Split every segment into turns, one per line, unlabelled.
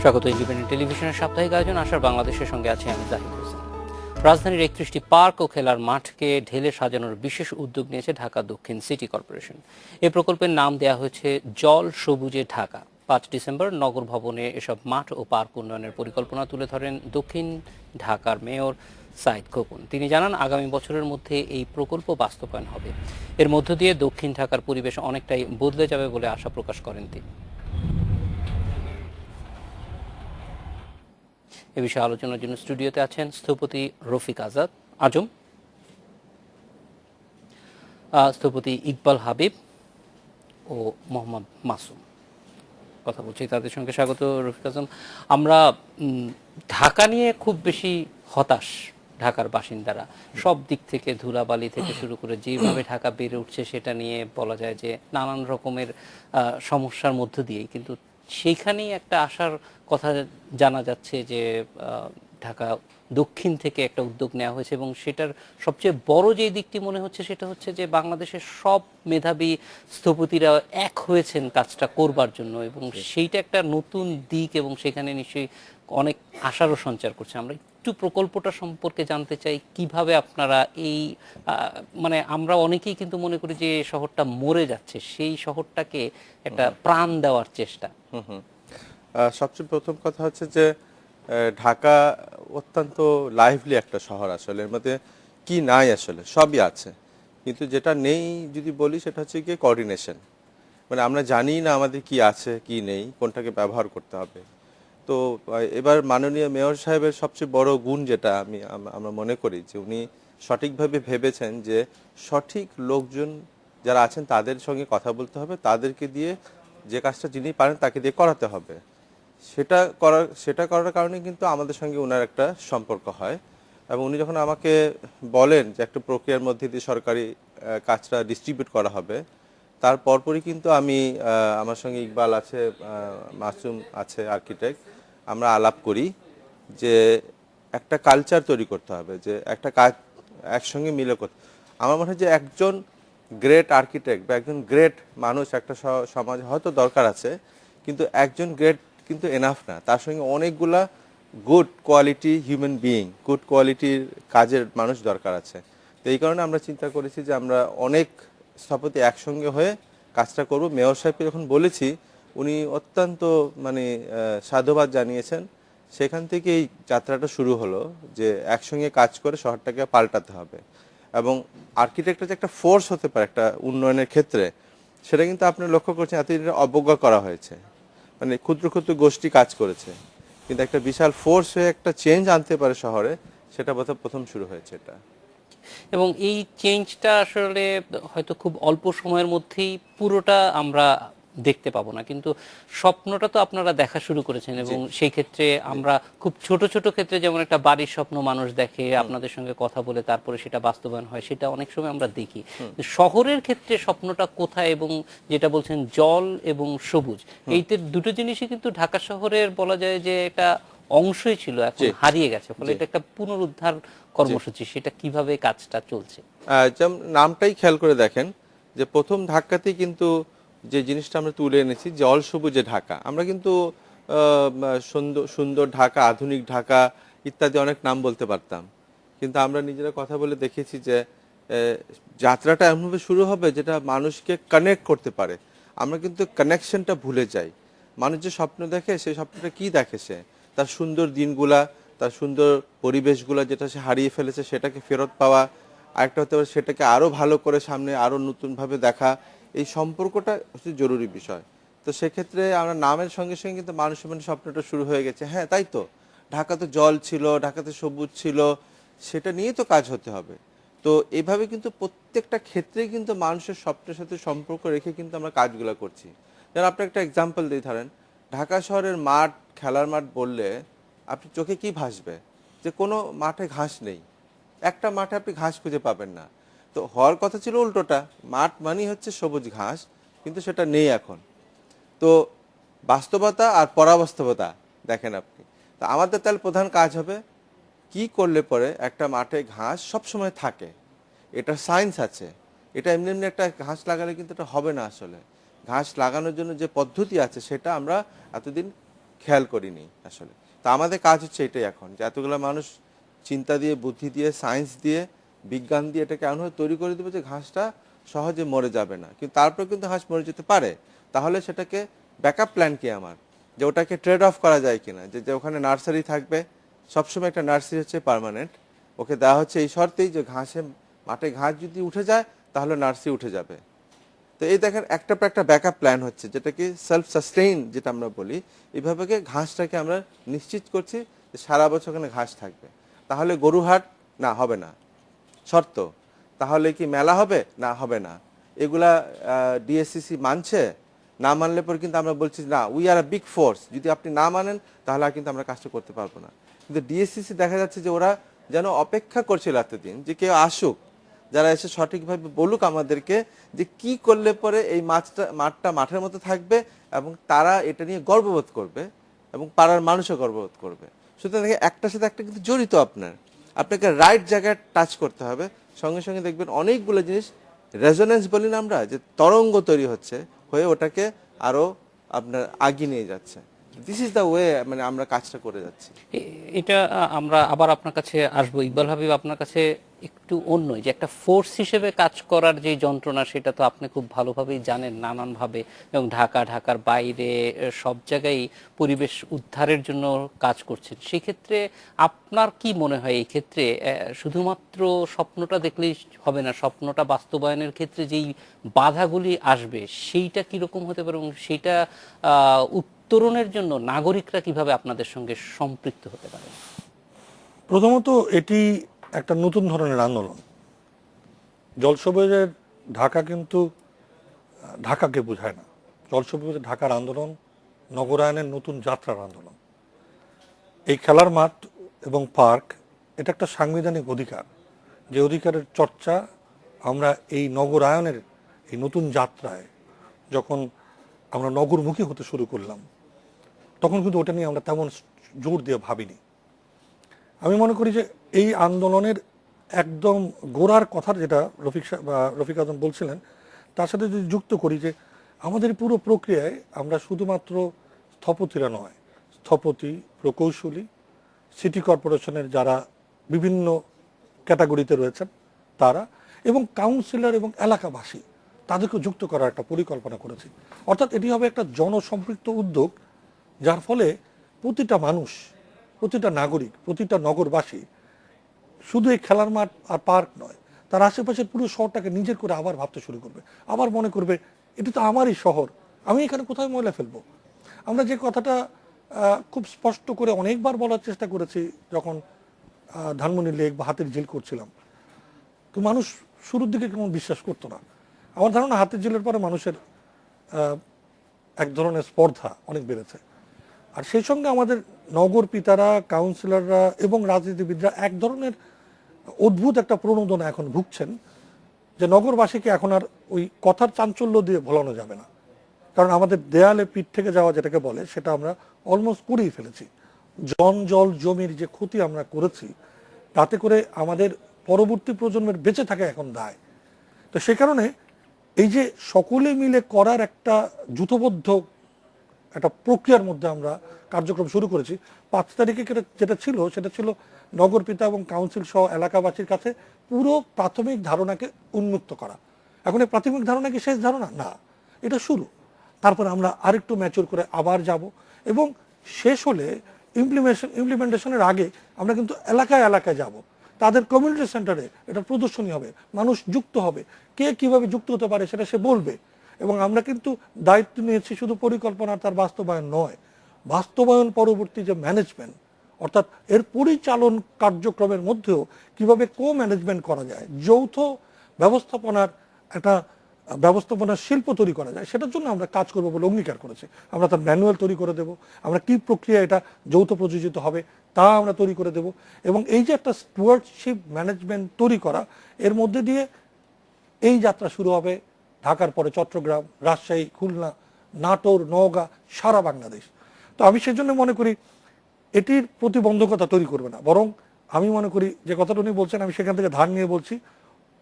স্বাগত ইন্ডিপেন্ডেন্ট টেলিভিশনের সাপ্তাহিক আয়োজন আসার বাংলাদেশের সঙ্গে আছে আমি জাহিদ হোসেন। রাজধানীর 31টি পার্ক ও খেলার মাঠকে ঢেলে সাজানোর বিশেষ উদ্যোগ নিয়েছে ঢাকা দক্ষিণ সিটি কর্পোরেশন। এই প্রকল্পের নাম দেওয়া হয়েছে জল সবুজে ঢাকা। 5 ডিসেম্বর নগর ভবনে এসব মাঠ ও পার্ক উন্নয়নের পরিকল্পনা তুলে ধরেন দক্ষিণ ঢাকার মেয়র সাইদ খোকন। তিনি জানান, আগামী বছরের মধ্যে এই প্রকল্প বাস্তবায়ন হবে। এর মধ্য দিয়ে দক্ষিণ ঢাকার পরিবেশ অনেকটাই বদলে যাবে বলে আশা প্রকাশ করেন তিনি। এ বিষয়ে আলোচনার জন্য স্টুডিওতে আছেন স্থপতি রফিক আজম, স্থপতি ইকবাল হাবিব ও মোহাম্মদ মাসুম। কথা বলছি তাদের সঙ্গে। স্বাগত রফিক আজম। আমরা ঢাকা নিয়ে খুব বেশি হতাশ, ঢাকার বাসিন্দারা সব দিক থেকে, ধুলাবালি থেকে শুরু করে যেভাবে ঢাকা বেড়ে উঠছে সেটা নিয়ে বলা যায় যে নানান রকমের সমস্যার মধ্য দিয়েই, কিন্তু সেইখানেই একটা আশার কথা জানা যাচ্ছে যে ঢাকা দক্ষিণ থেকে একটা উদ্যোগ নেওয়া হয়েছে এবং সেটার সবচেয়ে বড় যে দিকটি মনে হচ্ছে সেটা হচ্ছে যে বাংলাদেশের সব মেধাবী স্থপতিরা এক হয়েছেন কাজটা করবার জন্য, এবং সেইটা একটা নতুন দিক এবং সেখানে নিশ্চয়ই অনেক আশারও সঞ্চার করছে। আমরা একটু প্রকল্পটা সম্পর্কে জানতে চাই, কিভাবে আপনারা এই মানে আমরা অনেকেই কিন্তু মনে করি যে শহরটা মরে যাচ্ছে, সেই শহরটাকে একটা প্রাণ দেওয়ার চেষ্টা।
সবচেয়ে প্রথম কথা হচ্ছে যে ঢাকা অত্যন্ত লাইভলি একটা শহর। আসলে এর মধ্যে কি নাই, আসলে সবই আছে, কিন্তু যেটা নেই যদি বলি সেটা হচ্ছে কি কোঅর্ডিনেশন। মানে আমরা জানি না আমাদের কি আছে কি নেই, কোনটাকে ব্যবহার করতে হবে। তো এবার মাননীয় মেয়র সাহেবের সবচেয়ে বড় গুণ যেটা আমরা মনে করি যে উনি সঠিকভাবে ভেবেছেন যে সঠিক লোকজন যারা আছেন তাদের সঙ্গে কথা বলতে হবে, তাদেরকে দিয়ে যে কাজটা যিনি পারেন তাকে দিয়ে করাতে হবে। সেটা করার কারণে কিন্তু আমাদের সঙ্গে ওনার একটা সম্পর্ক হয়। এবং উনি যখন আমাকে বলেন যে একটা প্রক্রিয়ার মধ্যে দিয়ে সরকারি কাজটা ডিস্ট্রিবিউট করা হবে, তার পরপরই কিন্তু আমি আমার সঙ্গে ইকবাল আছে, মাসুম আছে আর্কিটেক্ট, আমরা আলাপ করি যে একটা কালচার তৈরি করতে হবে, যে একটা কাজ একসঙ্গে মিলে করতে। আমার মনে হয় যে একজন গ্রেট আর্কিটেক্ট বা একজন গ্রেট মানুষ একটা সমাজ হয়তো দরকার আছে, কিন্তু একজন গ্রেট কিন্তু এনাফ না, তার সঙ্গে অনেকগুলা good quality human being, good কোয়ালিটির কাজের মানুষ দরকার আছে। তো এই কারণে আমরা চিন্তা করেছি যে আমরা অনেক স্থপতি একসঙ্গে হয়ে কাজটা করব। মেয়র সাহেবকে যখন বলেছি উনি অত্যন্ত মানে সাধুবাদ জানিয়েছেন। সেখান থেকে এই যাত্রাটা শুরু হলো যে একসঙ্গে কাজ করে শহরটাকে পাল্টাতে হবে। এবং আর্কিটেক্টটা যে একটা ফোর্স হতে পারে একটা উন্নয়নের ক্ষেত্রে, সেটা কিন্তু আপনি লক্ষ্য করছেন এতদিন অবজ্ঞা করা হয়েছে। মানে ক্ষুদ্র ক্ষুদ্র গোষ্ঠী কাজ করেছে, কিন্তু একটা বিশাল ফোর্স হয়ে একটা চেঞ্জ আনতে পারে শহরে, সেটা বোধহয় প্রথম শুরু হয়েছে এটা।
এবং এই চেঞ্জটা আসলে হয়তো খুব অল্প সময়ের মধ্যেই পুরোটা আমরা দেখতে পাবো না, কিন্তু স্বপ্নটা তো আপনারা দেখা শুরু করেছেন এবং সেই ক্ষেত্রে আমরা খুব ছোট ছোট ক্ষেত্রে যেমন একটা বাড়ির স্বপ্ন মানুষ দেখে, আপনাদের সঙ্গে কথা বলে তারপরে সেটা বাস্তবায়ন হয়, সেটা অনেক সময় আমরা দেখি। শহরের ক্ষেত্রে স্বপ্নটা কোথায়? এবং যেটা বলছেন জল এবং সবুজ, এই দুটো জিনিসই কিন্তু ঢাকা শহরের বলা যায় যে এটা অংশই ছিল, এখন হারিয়ে গেছে, ফলে এটা একটা পুনরুদ্ধার কর্মসূচি। সেটা কিভাবে কাজটা চলছে?
যেমন নামটাই খেয়াল করে দেখেন যে প্রথম ধাক্কাতেই কিন্তু যে জিনিসটা আমরা তুলে এনেছি জল সবুজে ঢাকা। আমরা কিন্তু সুন্দর সুন্দর ঢাকা, আধুনিক ঢাকা ইত্যাদি অনেক নাম বলতে পারতাম, কিন্তু আমরা নিজেরা কথা বলে দেখেছি যে যাত্রাটা এমনভাবে শুরু হবে যেটা মানুষকে কানেক্ট করতে পারে। আমরা কিন্তু কানেকশনটা ভুলে যাই। মানুষ যে স্বপ্ন দেখে সেই স্বপ্নটা কি দেখে, সে তার সুন্দর দিনগুলা, তার সুন্দর পরিবেশগুলো যেটা সে হারিয়ে ফেলেছে সেটাকে ফেরত পাওয়া, আরেকটা হতে পারে সেটাকে আরও ভালো করে সামনে আরও নতুনভাবে দেখা। এই সম্পর্কটা হচ্ছে জরুরি বিষয়। তো সেক্ষেত্রে আমরা নামের সঙ্গে সঙ্গে কিন্তু মানুষের মনে স্বপ্নটা শুরু হয়ে গেছে। হ্যাঁ তাই তো, ঢাকাতে জল ছিল, ঢাকাতে সবুজ ছিল, সেটা নিয়েই তো কাজ হতে হবে। তো এইভাবে কিন্তু প্রত্যেকটা ক্ষেত্রেই কিন্তু মানুষের স্বপ্নের সাথে সম্পর্ক রেখে কিন্তু আমরা কাজগুলো করছি। যেন আপনি একটা এক্সাম্পল দিই, ধরেন ঢাকা শহরের মাঠ, খেলার মাঠ বললে আপনি চোখে কি ভাসবে? যে কোনো মাঠে ঘাস নেই, একটা মাঠে আপনি ঘাস খুঁজে পাবেন না। তো হওয়ার কথা ছিল উল্টোটা, মাঠ মানেই হচ্ছে সবুজ ঘাস, কিন্তু সেটা নেই এখন। তো বাস্তবতা আর পরাবাস্তবতা দেখেন আপনি। তো আমাদের তাহলে প্রধান কাজ হবে কি করলে পরে একটা মাঠে ঘাস সব সময় থাকে। এটা সায়েন্স আছে, এটা এমনি এমনি একটা ঘাস লাগালে কিন্তু এটা হবে না। আসলে ঘাস লাগানোর জন্য যে পদ্ধতি আছে সেটা আমরা এতদিন খেয়াল করিনি আসলে। তা আমাদের কাজ হচ্ছে এটাই এখন, যে এতগুলো মানুষ চিন্তা দিয়ে, বুদ্ধি দিয়ে, সায়েন্স দিয়ে, বিজ্ঞান দিয়ে এটাকে এমনভাবে তৈরি করে দেবে যে ঘাসটা সহজে মরে যাবে না। কিন্তু তারপরে কিন্তু ঘাস মরে যেতে পারে। তাহলে সেটাকে ব্যাকআপ প্ল্যান কি আমার, যে ওটাকে ট্রেড অফ করা যায় কিনা, যে ওখানে নার্সারি থাকবে, সবসময় একটা নার্সারি হচ্ছে পার্মানেন্ট, ওকে দেওয়া হচ্ছে এই শর্তেই যে মাঠে ঘাস যদি উঠে যায় তাহলে নার্সারি উঠে যাবে। তো এই দেখেন একটা পর একটা ব্যাকআপ প্ল্যান হচ্ছে, যেটা কি সেলফ সাস্টেইন যেটা আমরা বলি, এইভাবে ঘাসটাকে আমরা নিশ্চিত করছি যে সারা বছর ওখানে ঘাস থাকবে। তাহলে গরু হাট না হবে না শর্ত, তাহলে কি মেলা হবে না হবে না, এগুলা ডিএসসিসি মানছে, না মানলে পরে কিন্তু আমরা বলছি না we are a big force, যদি আপনি না মানেন তাহলে আর কিন্তু আমরা কাজটা করতে পারবো না। কিন্তু ডিএসসিসি দেখা যাচ্ছে যে ওরা যেন অপেক্ষা করছিল এতদিন যে কেউ আসুক, যারা এসে সঠিকভাবে বলুক আমাদেরকে যে কি করলে পরে এই মাঠটা মাঠের মতো থাকবে এবং তারা এটা নিয়ে গর্ববোধ করবে এবং পাড়ার মানুষও গর্ববোধ করবে। সুতরাং দেখে একটার সাথে একটা কিন্তু জড়িত, আপনাকে রাইট জায়গায় টাচ করতে হবে, সঙ্গে সঙ্গে দেখবেন অনেকগুলো জিনিস রেজোনেন্স বলি না আমরা, যে তরঙ্গ তৈরি হয়ে ওটাকে আরো আপনার আগিয়ে নিয়ে যাচ্ছে। দিস ইজ দ্য ওয়ে, মানে আমরা কাজটা করে যাচ্ছি।
এটা আমরা আবার আপনার কাছে আসবো ইকবাল হাবিব, আপনার কাছে একটু অন্য, যে একটা ফোর্স হিসেবে কাজ করার যে যন্ত্রণা, সেটা তো আপনি খুব ভালোভাবেই জানেন নানানভাবে, এবং ঢাকার বাইরে সব জায়গায় পরিবেশ উদ্ধারের জন্য কাজ করছেন। সেক্ষেত্রে আপনার কি মনে হয় এই ক্ষেত্রে শুধুমাত্র স্বপ্নটা দেখলেই হবে না, স্বপ্নটা বাস্তবায়নের ক্ষেত্রে যেই বাধাগুলি আসবে সেইটা কিরকম হতে পারে, এবং সেইটা উত্তরণের জন্য নাগরিকরা কিভাবে আপনাদের সঙ্গে সম্পৃক্ত হতে পারে?
প্রথমত এটি একটা নতুন ধরনের আন্দোলন। জল সবুজের ঢাকা কিন্তু ঢাকাকে বোঝায় না। জল সবুজের ঢাকার আন্দোলন নগরায়নের নতুন যাত্রার আন্দোলন। এই খেলার মাঠ এবং পার্ক এটা একটা সাংবিধানিক অধিকার, যে অধিকারের চর্চা আমরা এই নগরায়নের এই নতুন যাত্রায় যখন আমরা নগরমুখী হতে শুরু করলাম, তখন কিন্তু ওটা নিয়ে আমরা তেমন জোর দিয়ে ভাবিনি। আমি মনে করি যে এই আন্দোলনের একদম গোড়ার কথা যেটা রফিক আজম বলছিলেন, তার সাথে যদি যুক্ত করি যে আমাদের পুরো প্রক্রিয়ায় আমরা শুধুমাত্র স্থপতিরা নয়, স্থপতি, প্রকৌশলী, সিটি কর্পোরেশনের যারা বিভিন্ন ক্যাটাগরিতে রয়েছেন তারা, এবং কাউন্সিলর এবং এলাকাবাসী, তাদেরকে যুক্ত করার একটা পরিকল্পনা করেছি। অর্থাৎ এটি হবে একটা জনসম্পৃক্ত উদ্যোগ, যার ফলে প্রতিটা মানুষ, প্রতিটা নাগরিক, প্রতিটা নগরবাসী শুধু এই খেলার মাঠ আর পার্ক নয়, তার আশেপাশের পুরো শহরটাকে নিজের করে আবার ভাবতে শুরু করবে, আবার মনে করবে এটা তো আমারই শহর, আমি এখানে কোথায় ময়লা ফেলবো। আমরা যে কথাটা খুব স্পষ্ট করে অনেকবার বলার চেষ্টা করেছি যখন ধানমন্ডি লেক বা হাতির ঝিল করছিলাম, তো মানুষ শুরুর দিকে কেমন বিশ্বাস করতো না। আমার ধারণা হাতির ঝিলের পরে মানুষের এক ধরনের স্পর্ধা অনেক বেড়েছে। আর সেই সঙ্গে আমাদের নগর পিতারা, কাউন্সিলররা এবং রাজনীতিবিদরা এক ধরনের অদ্ভুত একটা প্রণোদনা এখন ভুগছেন, যে নগরবাসীকে এখন আর ওই কথার চাঞ্চল্য দিয়ে ভোলানো যাবে না। কারণ আমাদের দেয়ালে পিঠ থেকে যাওয়া যেটাকে বলে, সেটা আমরা অলমোস্ট করেই ফেলেছি। জল জমির যে ক্ষতি আমরা করেছি, তাতে করে আমাদের পরবর্তী প্রজন্মের বেঁচে থাকা এখন দায়। তো সে কারণে এই যে সকলে মিলে করার একটা যূথবদ্ধ একটা প্রক্রিয়ার মধ্যে আমরা কার্যক্রম শুরু করেছি। 5 তারিখে যেটা ছিল সেটা ছিল নগরপিতা এবং কাউন্সিল সহ এলাকাবাসীর কাছে পুরো প্রাথমিক ধারণাকে উন্মুক্ত করা। এখন এই প্রাথমিক ধারণা কি শেষ ধারণা না, এটা শুরু। তারপরে আমরা আরেকটু ম্যাচিউর করে আবার যাব, এবং শেষ হলে ইমপ্লিমেন্টেশনের আগে আমরা কিন্তু এলাকায় এলাকায় যাব, তাদের কমিউনিটি সেন্টারে এটা প্রদর্শনী হবে, মানুষ যুক্ত হবে, কে কিভাবে যুক্ত হতে পারে সেটা সে বলবে। এবং আমরা কিন্তু দায়িত্ব নিয়েছি শুধু পরিকল্পনা তার বাস্তবায়ন নয়, বাস্তবায়ন পরবর্তী যে ম্যানেজমেন্ট, অর্থাৎ এর পরিচালন কার্যক্রমের মধ্যেও কিভাবে ম্যানেজমেন্ট করা যায়, যৌথ ব্যবস্থাপনার একটা ব্যবস্থাপনার শিল্প তৈরি করা যায়, সেটার জন্য আমরা কাজ করবো বলে অঙ্গীকার করেছি। আমরা তার ম্যানুয়াল তৈরি করে দেব, আমরা কি প্রক্রিয়া এটা যৌথ প্রযোজিত হবে তা আমরা তৈরি করে দেব। এবং এই যে একটা স্টুয়ার্ডশিপ ম্যানেজমেন্ট তৈরি করা, এর মধ্যে দিয়ে এই যাত্রা শুরু হবে ঢাকার পরে চট্টগ্রাম, রাজশাহী, খুলনা, নাটোর, নওগাঁ, সারা বাংলাদেশ। তো আমি সেজন্য মনে করি এটির প্রতিবন্ধকতা তৈরি করবে না, বরং আমি মনে করি যে কথাটা উনি বলছেন, আমি সেখান থেকে ধার নিয়ে বলছি,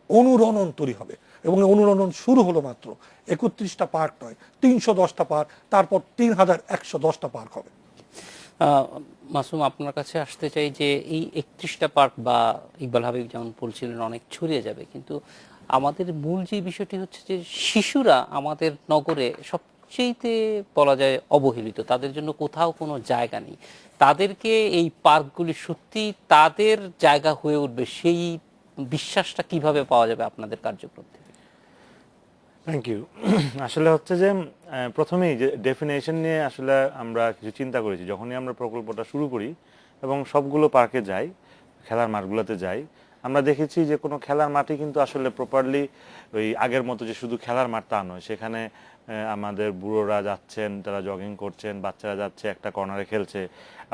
অনুরণন তৈরি হবে। এবং অনুরণন শুরু হলো মাত্র, 31টা পার্ক নয়, 310টা পার্ক, তারপর 3110টা পার্ক হবে।
মাসুম, আপনার কাছে আসতে চাই যে এই 31টা পার্ক বা ইকবাল হাবিব যেমন বলছিলেন অনেক ছড়িয়ে যাবে, কিন্তু আমাদের মূল যে বিষয়টি হচ্ছে যে শিশুরা আমাদের নগরে সবচেয়েতে বলা যায় অবহেলিত, তাদের জন্য কোথাও কোনো জায়গা নেই। তাদেরকে এই পার্কগুলি সত্যি তাদের জায়গা হয়ে উঠবে, সেই বিশ্বাসটা কিভাবে পাওয়া যাবে আপনাদের কার্যক্রম থেকে?
Thank you. আসলে হচ্ছে যে প্রথমেই যে ডেফিনেশন নিয়ে আসলে আমরা কিছু চিন্তা করেছি যখনই আমরা প্রকল্পটা শুরু করি এবং সবগুলো পার্কে যাই, খেলার মাঠগুলোতে যাই। আমরা দেখেছি যে কোনো খেলার মাঠই কিন্তু আসলে প্রপারলি ওই আগের মতো যে শুধু খেলার মাঠ তা নয়, সেখানে আমাদের বুড়োরা যাচ্ছেন, তারা জগিং করছেন, বাচ্চারা যাচ্ছে একটা কর্নারে খেলছে,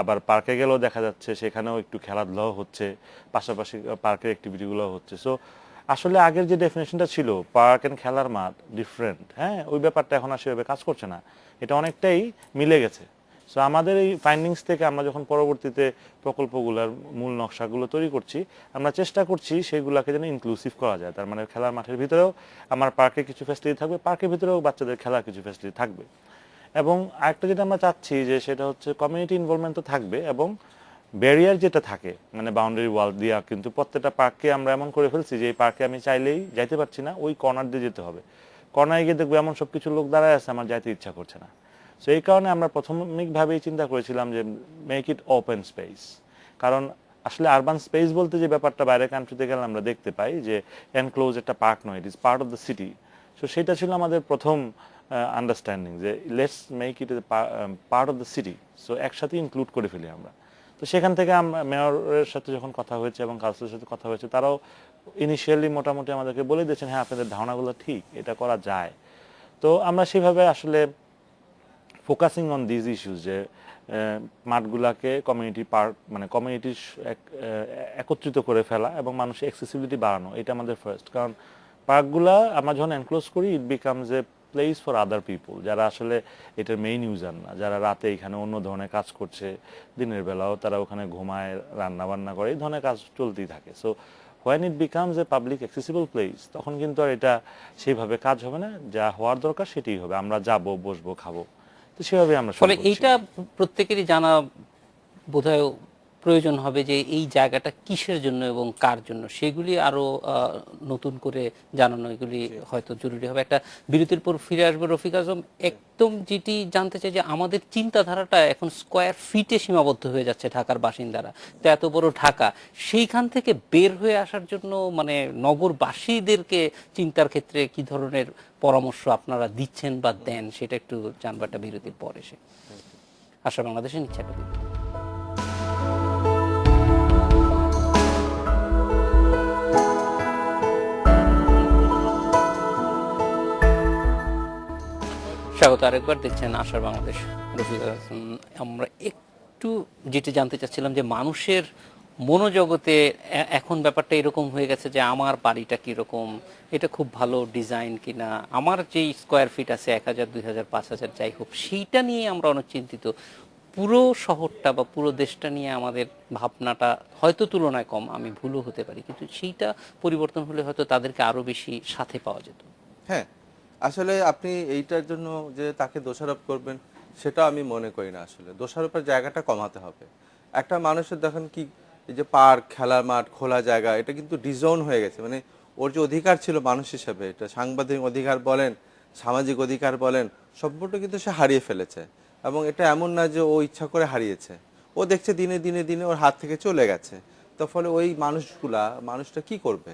আবার পার্কে গেলেও দেখা যাচ্ছে সেখানেও একটু খেলাধুলাও হচ্ছে, পাশাপাশি পার্কের অ্যাক্টিভিটিগুলো হচ্ছে। সো আসলে আগের যে ডেফিনেশনটা ছিল পার্ক এন্ড খেলার মাঠ ডিফারেন্ট, হ্যাঁ, ওই ব্যাপারটা এখন আর সেভাবে কাজ করছে না, এটা অনেকটাই মিলে গেছে। সো আমাদের এই ফাইন্ডিংস থেকে আমরা যখন পরবর্তীতে প্রকল্পগুলোর মূল নকশাগুলো তৈরি করছি, আমরা চেষ্টা করছি সেগুলোকে যেন ইনক্লুসিভ করা যায়। তার মানে খেলার মাঠের ভিতরেও আমার পার্কে কিছু ফ্যাসিলিটি থাকবে, পার্কের ভিতরেও বাচ্চাদের খেলার কিছু ফ্যাসিলিটি থাকবে, এবং আরেকটা যেটা আমরা চাচ্ছি যে সেটা হচ্ছে কমিউনিটি ইনভলভমেন্ট তো থাকবে, এবং ব্যারিয়ার যেটা থাকে মানে বাউন্ডারি ওয়াল দিয়া কিন্তু প্রত্যেকটা পার্ককে আমরা এমন করে ফেলছি যে এই পার্কে আমি চাইলেই যাইতে পারছি না, ওই কর্নার দিয়ে যেতে হবে। কর্নারে গিয়ে দেখবো এমন সব কিছু লোক দাঁড়ায় আছে, আমার যাইতে ইচ্ছা করছে না। সো এই কারণে আমরা প্রাথমিকভাবেই চিন্তা করেছিলাম যে মেক ইট ওপেন স্পেস। কারণ আসলে আরবান স্পেস বলতে যে ব্যাপারটা বাইরের কান্ট্রিতে গেলে আমরা দেখতে পাই যে এনক্লোজ একটা পার্ক নয়, it is part of the city. So সেটা ছিল আমাদের প্রথম আন্ডারস্ট্যান্ডিং যে let's make it part of the city, so একসাথে ইনক্লুড করে ফেলি আমরা। তো সেখান থেকে আমরা মেয়রের সাথে যখন কথা হয়েছে এবং কাউন্সিলের সাথে কথা হয়েছে, তারাও ইনিশিয়ালি মোটামুটি আমাদেরকে বলে দিয়েছেন হ্যাঁ আপনাদের ধারণাগুলো ঠিক, এটা করা যায়। তো আমরা সেভাবে আসলে ফোকাসিং অন দিজ ইস্যুস যে মাঠগুলাকে কমিউনিটি পার্ক মানে কমিউনিটি একত্রিত করে ফেলা এবং মানুষের অ্যাক্সেসিবিলিটি বাড়ানো, এটা আমাদের ফার্স্ট। কারণ পার্কগুলা আমরা যখন এনক্লোজ করি it becomes a place for other people, যারা আসলে এটার মেইন ইউজার না, যারা রাতে এখানে অন্য ধরনের কাজ করছে, দিনের বেলাও তারা ওখানে ঘুমায়, রান্না বান্না করে, এই ধরনের কাজ চলতেই থাকে। So when it becomes a public accessible place, তখন কিন্তু আর এটা সেইভাবে কাজ হবে না, যা হওয়ার দরকার সেটাই হবে, আমরা যাব, বসবো, খাবো। তো সেভাবে আমরা শুরু
ফলে
করছি।
এইটা প্রত্যেকেরই জানা বোধহয় প্রয়োজন হবে যে এই জায়গাটা কিসের জন্য এবং কার জন্য, সেগুলি আরো নতুন করে জানানো, এগুলি হয়তো জরুরি হবে। একটা বিরতির পর ফিরে আসবে রফিক আজম। একদম যেটি জানতে চাই যে আমাদের চিন্তাধারাটা এখন স্কোয়ার ফিটে সীমাবদ্ধ হয়ে যাচ্ছে ঢাকার বাসিন্দারা, তো এত বড় ঢাকা, সেইখান থেকে বের হয়ে আসার জন্য মানে নগরবাসীদেরকে চিন্তার ক্ষেত্রে কি ধরনের পরামর্শ আপনারা দিচ্ছেন বা দেন, সেটা একটু জানবো একটা বিরতির পর এসে। আশা বাংলাদেশে নিচ্ছে একটা বিরতি। স্বাগত আরেকবার, দেখছেন আশার বাংলাদেশ। রফিক হাসান, আমরা একটু যেটি জানতে চাচ্ছিলাম যে মানুষের মনোজগতে এখন ব্যাপারটা এরকম হয়ে গেছে যে আমার বাড়িটা কীরকম, এটা খুব ভালো ডিজাইন কিনা, আমার যেই স্কোয়ার ফিট আছে 1000, 2000, 5000 যাই হোক, সেইটা নিয়ে আমরা অনেক চিন্তিত। পুরো শহরটা বা পুরো দেশটা নিয়ে আমাদের ভাবনাটা হয়তো তুলনায় কম, আমি ভুলও হতে পারি, কিন্তু সেইটা পরিবর্তন হলে হয়তো তাদেরকে আরও বেশি সাথে পাওয়া যেত।
হ্যাঁ, আসলে আপনি এইটার জন্য যে তাকে দোষারোপ করবেন সেটা আমি মনে করি না। আসলে দোষারোপের জায়গাটা কমাতে হবে। একটা মানুষের দেখেন কি, এই যে পার্ক, খেলার মাঠ, খোলা জায়গা, এটা কিন্তু ডিজোন হয়ে গেছে। মানে ওর যে অধিকার ছিল মানুষ হিসেবে, এটা সাংবিধানিক অধিকার বলেন, সামাজিক অধিকার বলেন, সবটা কিন্তু সে হারিয়ে ফেলেছে। এবং এটা এমন না যে ও ইচ্ছা করে হারিয়েছে, ও দেখছে দিনে দিনে দিনে ওর হাত থেকে চলে গেছে। তো ফলে ওই মানুষটা কি করবে?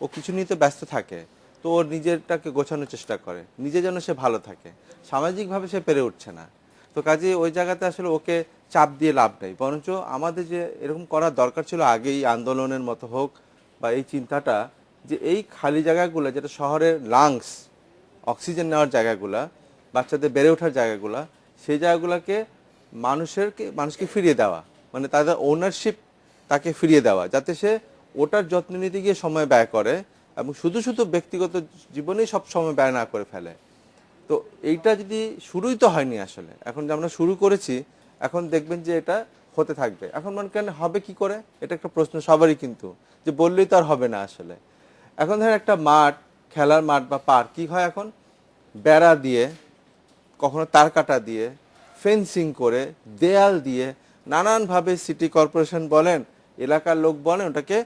ও কিছু নিয়ে তো ব্যস্ত থাকে, তো ওর নিজেরটাকে গোছানোর চেষ্টা করে, নিজে যেন সে ভালো থাকে, সামাজিকভাবে সে পেরে উঠছে না। তো কাজে ওই জায়গাতে আসলে ওকে চাপ দিয়ে লাভ নেই, বরঞ্চ আমাদের যে এরকম করার দরকার ছিল আগেই, আন্দোলনের মতো হোক বা এই চিন্তাটা, যে এই খালি জায়গাগুলো যেটা শহরের লাংস, অক্সিজেন নেওয়ার জায়গাগুলা, বাচ্চাদের বেড়ে ওঠার জায়গাগুলা, সেই জায়গাগুলোকে মানুষকে ফিরিয়ে দেওয়া, মানে তাদের ওনারশিপ তাকে ফিরিয়ে দেওয়া, যাতে সে ওটার যত্ন নিতে গিয়ে সময় ব্যয় করে এবং শুধু শুধু ব্যক্তিগত জীবনেই সব সময় ব্যয় না করে ফেলে। তো এইটা যদি শুরুই তো হয়নি আসলে, এখন যে আমরা শুরু করেছি, এখন দেখবেন যে এটা হতে থাকবে। এখন মনে করেন হবে কি করে, এটা একটা প্রশ্ন সবারই, কিন্তু যে বললেই তো আর হবে না আসলে। এখন ধরেন একটা মাঠ, খেলার মাঠ বা পার্ক কি হয়, এখন বেড়া দিয়ে, কখনো তার কাটা দিয়ে, ফেন্সিং করে, দেয়াল দিয়ে, নানানভাবে সিটি কর্পোরেশন বলেন, এলাকার লোক বলেন, ওটাকে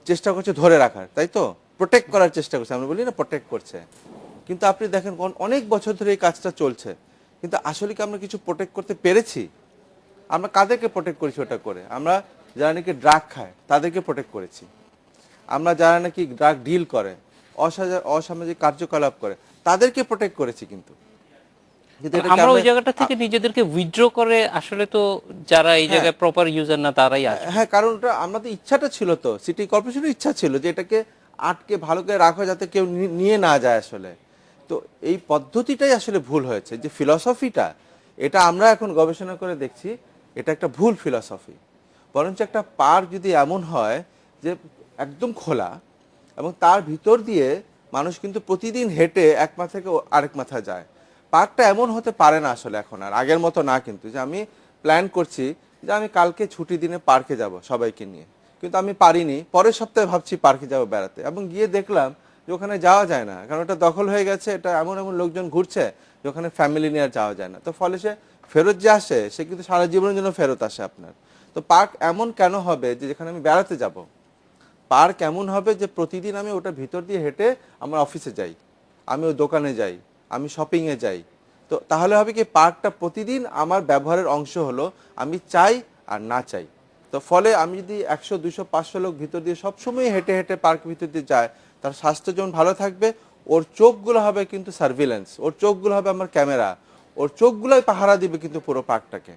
চেষ্টা করছে ধরে রাখার, তাই তো, প্রোটেক্ট করার চেষ্টা করছে, আমরা বলি না প্রোটেক্ট করছে। কিন্তু আপনি দেখেন অনেক বছর ধরে এই কাজটা চলছে, কিন্তু আসলে কি আমরা কিছু প্রোটেক্ট করতে পেরেছি? আমরা কাদেরকে প্রোটেক্ট করেছি ওটা করে? আমরা যারা নাকি ড্রাগ খায় তাদেরকে প্রোটেক্ট করেছি, আমরা যারা নাকি ড্রাগ ডিল করে, অসামাজিক কার্যকলাপ করে তাদেরকে প্রোটেক্ট করেছি। কিন্তু এটাকে
আমরা ওই জায়গাটা থেকে নিজেদেরকে উইথড্র করে আসলে তো যারা এই জায়গায় প্রপার ইউজার না তারাই আছে।
হ্যাঁ, কারণ ওটা আমাদের ইচ্ছাটা ছিল, তো সিটি কর্পোরেশনের ইচ্ছা ছিল যে এটাকে আটকে ভালো করে রাখা যাতে কেউ নিয়ে না যায় আসলে। তো এই পদ্ধতিটাই আসলে ভুল হয়েছে, যে ফিলসফিটা, এটা আমরা এখন গবেষণা করে দেখছি এটা একটা ভুল ফিলসফি। বরঞ্চ একটা পার্ক যদি এমন হয় যে একদম খোলা এবং তার ভিতর দিয়ে মানুষ কিন্তু প্রতিদিন হেঁটে এক মাথা থেকে আরেক মাথা যায়, পার্কটা এমন হতে পারে না আসলে এখন আর আগের মতো না। কিন্তু যে আমি প্ল্যান করছি যে আমি কালকে ছুটি দিনে পার্কে যাব সবাইকে নিয়ে, কিন্তু আমি পারিনি, পরের সপ্তাহে ভাবছি পার্কে যাব বেড়াতে, এবং গিয়ে দেখলাম যে ওখানে যাওয়া যায় না, কারণ এটা দখল হয়ে গেছে, এটা এমন এমন লোকজন ঘুরছে যে ওখানে ফ্যামিলি নিয়ে আর যাওয়া যায় না। তো ফলে সে ফেরত যে আসে সে কিন্তু সারা জীবনের জন্য ফেরত আসে আপনার। তো পার্ক এমন কেন হবে যে যেখানে আমি বেড়াতে যাব? পার্ক এমন হবে যে প্রতিদিন আমি ওটা ভিতর দিয়ে হেঁটে আমার অফিসে যাই, আমি ওই দোকানে যাই, আমি শপিংয়ে যাই। তো তাহলে হবে কি, পার্কটা প্রতিদিন আমার ব্যবহারের অংশ হলো, আমি চাই আর না চাই। তো ফলে আমি যদি 100, 200, 500 লোক ভিতর দিয়ে সবসময় হেঁটে হেঁটে পার্ক ভিতর দিয়ে যায়, তার স্বাস্থ্য যেমন ভালো থাকবে, ওর চোখগুলো হবে কিন্তু সার্ভিলেন্স, ওর চোখগুলো হবে আমার ক্যামেরা, ওর চোখগুলোই পাহারা দিবে কিন্তু পুরো পার্কটাকে।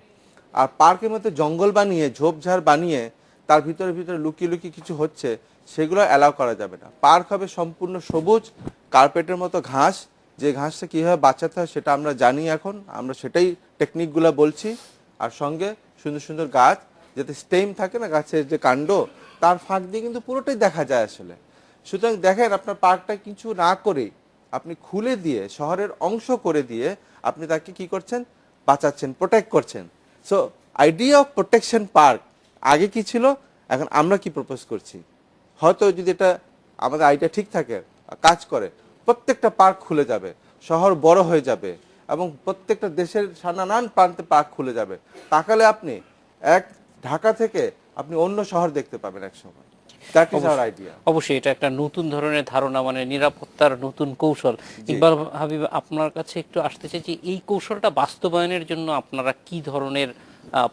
আর পার্কের মধ্যে জঙ্গল বানিয়ে, ঝোপঝাড় বানিয়ে তার ভিতরে ভিতরে লুকিয়ে লুকিয়ে কিছু হচ্ছে, সেগুলো অ্যালাউ করা যাবে না। পার্ক হবে সম্পূর্ণ সবুজ, কার্পেটের মতো ঘাস, যে ঘাসটা কীভাবে বাঁচাতে হয় সেটা আমরা জানি, এখন আমরা সেটাই টেকনিকগুলো বলছি। আর সঙ্গে সুন্দর সুন্দর গাছ, যাতে স্টেম থাকে না গাছের যে কাণ্ড, তার ফাঁক দিয়ে কিন্তু পুরোটাই দেখা যায় আসলে। সুতরাং দেখেন, আপনার পার্কটা কিছু না করে আপনি খুলে দিয়ে, শহরের অংশ করে দিয়ে আপনি তাকে কি করছেন? বাঁচাচ্ছেন, প্রোটেক্ট করছেন। So idea of protection park আগে কি ছিল, এখন আমরা কি প্রপোজ করছি? হয়তো যদি এটা আমাদের আইডিয়া ঠিক থাকে, কাজ করে, প্রত্যেকটা পার্ক খুলে যাবে, শহর বড় হয়ে যাবে, এবং প্রত্যেকটা দেশের নানান প্রান্তে পার্ক খুলে যাবে। তাকালে আপনি এক ঢাকা থেকে আপনি অন্য শহর দেখতে পাবেন এক সময়। That is our idea.
অবশ্যই এটা একটা নতুন ধরনের ধারণা, মানে নিরাপত্তার নতুন কৌশল। ইকবাল হাবিব, আপনার কাছে একটু আসতে চাই যে এই কৌশলটা বাস্তবায়নের জন্য আপনারা কি ধরনের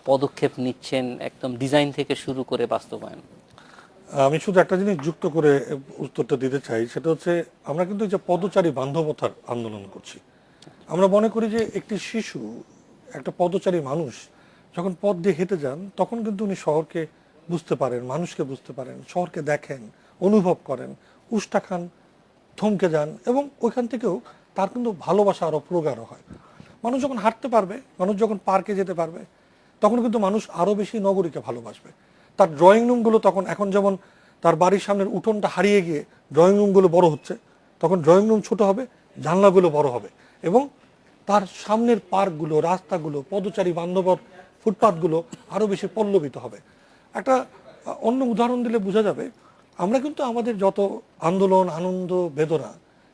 পদক্ষেপ নিচ্ছেন, একদম ডিজাইন থেকে শুরু করে বাস্তবায়ন?
আমি শুধু একটা জিনিস যুক্ত করে উত্তরটা দিতে চাই, সেটা হচ্ছে আমরা কিন্তু যে পদচারী বান্ধবতার আন্দোলন করছি। আমরা মনে করি যে একটি শিশু, একটা পদচারী মানুষ যখন পথ দিয়ে হেঁটে যান, তখন কিন্তু উনি শহরকে বুঝতে পারেন, মানুষকে বুঝতে পারেন, শহরকে দেখেন, অনুভব করেন, উষ্টা খান, থমকে যান, এবং ওইখান থেকেও তার কিন্তু ভালোবাসা আরও প্রগাঢ় হয়। মানুষ যখন হাঁটতে পারবে, মানুষ যখন পার্কে যেতে পারবে, তখন কিন্তু মানুষ আরও বেশি নগরীকে ভালোবাসবে। তার ড্রয়িং রুমগুলো তখন, এখন যেমন তার বাড়ির সামনের উঠোনটা হারিয়ে গিয়ে ড্রয়িং রুমগুলো বড় হচ্ছে, তখন ড্রয়িং রুম ছোট হবে, জানলাগুলো বড় হবে, এবং তার সামনের পার্কগুলো, রাস্তাগুলো, পদচারী বান্ধব ফুটপাথগুলো আরও বেশি পল্লবিত হবে। একটা অন্য উদাহরণ দিলে বোঝা যাবে, আমরা কিন্তু আমাদের যত আন্দোলন, আনন্দ, বেদনা,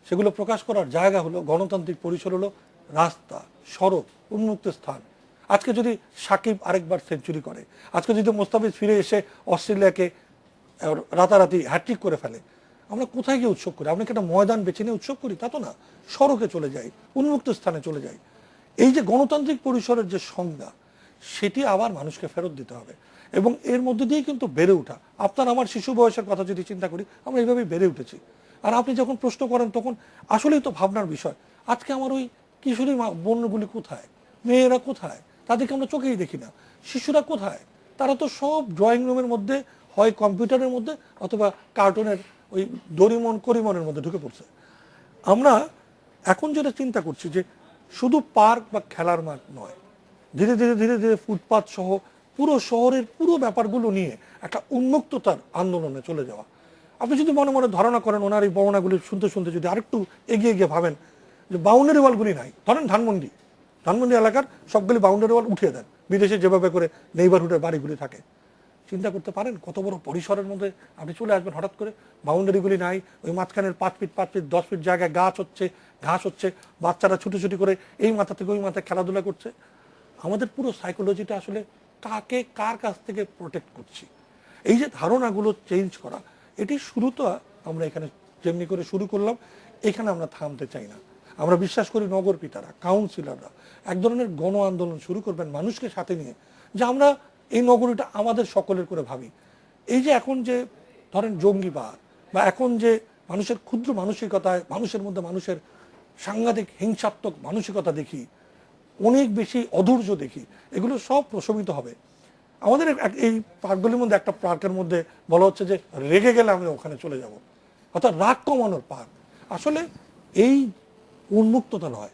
সেগুলো প্রকাশ করার জায়গা হলো, গণতান্ত্রিক পরিসর হলো রাস্তা, সড়ক, উন্মুক্ত স্থান। আজকে যদি সাকিব আরেকবার সেঞ্চুরি করে, আজকে যদি মোস্তাফিজ ফিরে এসে অস্ট্রেলিয়াকে রাতারাতি হ্যাট্রিক করে ফেলে, আমরা কোথায় গিয়ে উৎসব করি? আমরা কি একটা ময়দান বেছে নিয়ে উৎসব করি? তা তো না, সড়কে চলে যাই, উন্মুক্ত স্থানে চলে যাই। এই যে গণতান্ত্রিক পরিসরের যে সংজ্ঞা, সেটি আবার মানুষকে ফেরত দিতে হবে, এবং এর মধ্যে দিয়েই কিন্তু বেড়ে ওঠা। আপনার আমার শিশু বয়সের কথা যদি চিন্তা করি, আমরা এইভাবেই বেড়ে উঠেছি। আর আপনি যখন প্রশ্ন করেন, তখন আসলেই তো ভাবনার বিষয়। আজকে আমার ওই কিশোরী বোনগুলি কোথায়, মেয়েরা কোথায়? তাদেরকে আমরা চোখেই দেখি না। শিশুরা কোথায়? তারা তো সব ড্রয়িং রুমের মধ্যে, হয় কম্পিউটারের মধ্যে, অথবা কার্টুনের ওই ডোরিমন করিমনের মধ্যে ঢুকে পড়ছে। আমরা এখন যেটা চিন্তা করছি, যে শুধু পার্ক বা খেলার মাঠ নয়, ধীরে ধীরে ধীরে ধীরে ফুটপাথ সহ পুরো শহরের পুরো ব্যাপারগুলো নিয়ে একটা উন্মুক্ততার আন্দোলনে চলে যাওয়া। আপনি যদি মনে মনে ধারণা করেন, ওনার এই বর্ণনাগুলি শুনতে শুনতে যদি আরেকটু এগিয়ে গিয়ে ভাবেন যে বাউন্ডারি ওয়ালগুলি নাই, ধরেন ধানমন্ডি এলাকার সবগুলি বাউন্ডারি ওয়াল উঠিয়ে দেন, বিদেশে যেভাবে করে নেইবারহুডের বাড়িগুলি থাকে। চিন্তা করতে পারেন কত বড় পরিসরের মধ্যে আপনি চলে আসবেন হঠাৎ করে? বাউন্ডারিগুলি নাই, ওই মাঝখানের 5 ফিট 5 ফিট 10 ফিট জায়গায় গাছ হচ্ছে, ঘাস হচ্ছে, বাচ্চারা ছুটোছুটি করে এই মাথা থেকে ওই মাথায় খেলাধুলা করছে। আমাদের পুরো সাইকোলজিটা আসলে কাকে কার কাছ থেকে প্রোটেক্ট করছি। এই যে ধারণাগুলো চেঞ্জ করা, এটি শুরু তো আমরা এখানে যেমনি করে শুরু করলাম, এখানে আমরা থামতে চাই না। আমরা বিশ্বাস করি নগর পিতারা, কাউন্সিলররা এক ধরনের গণ আন্দোলন শুরু করবেন মানুষকে সাথে নিয়ে, যে আমরা এই নগরীটা আমাদের সকলের করে ভাবি। এই যে এখন যে ধরেন জঙ্গিবাদ বা এখন যে মানুষের ক্ষুদ্র মানসিকতায় মানুষের মধ্যে মানুষের সাংঘাতিক হিংসাত্মক মানসিকতা দেখি, অনেক বেশি অধৈর্য দেখি, এগুলো সব প্রশমিত হবে। আমাদের এই পার্কগুলির মধ্যে একটা পার্কের মধ্যে বলা হচ্ছে যে রেগে গেলে আমি ওখানে চলে যাব, অর্থাৎ রাগ কমানোর পার্ক। আসলে এই উন্মুক্ততা নয়,